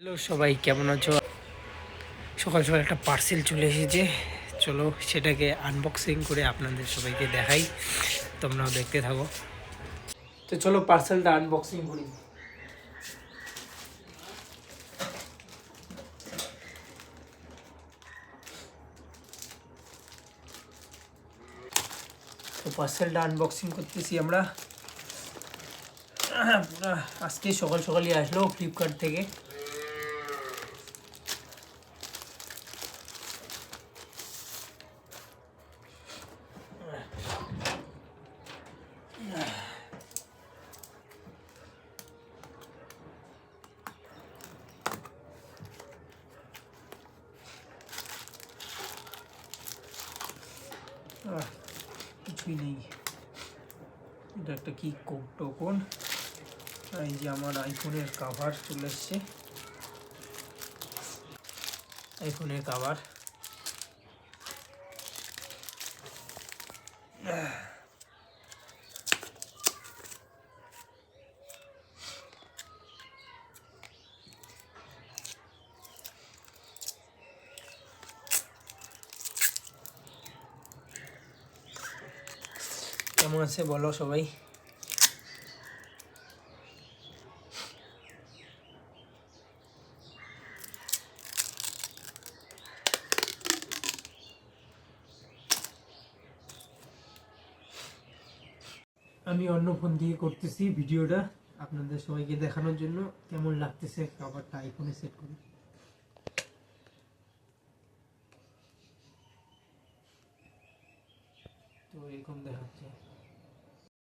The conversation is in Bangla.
হ্যালো সবাই, কেমন আছো? সকাল সকাল একটা পার্সেল চলে এসেছে। চলো সেটাকে আনবক্সিং করে আপনাদের সবাইকে দেখাই, তোমরাও দেখতে থাকো। তো চলো পার্সেলটা আনবক্সিং করি। তো পার্সেলটা আনবক্সিং করতেছি আমরা। পুরা আজকে সকাল সকালই আসলো ফ্লিপকার্ট থেকে। কিছুই নেই, এটা একটা কি টোকন। এই যে আমার আইফোনের কাভার চলে এসছে, আইফোনের কাভার। কেমন আছে বলো সবাই? আমি অন্য ফোন দিয়ে করতেছি ভিডিওটা আপনাদের সবাইকে দেখানোর জন্য কেমন লাগতেছে খাবারটা আইফোনে সেট করে। তো এরকম দেখাচ্ছে।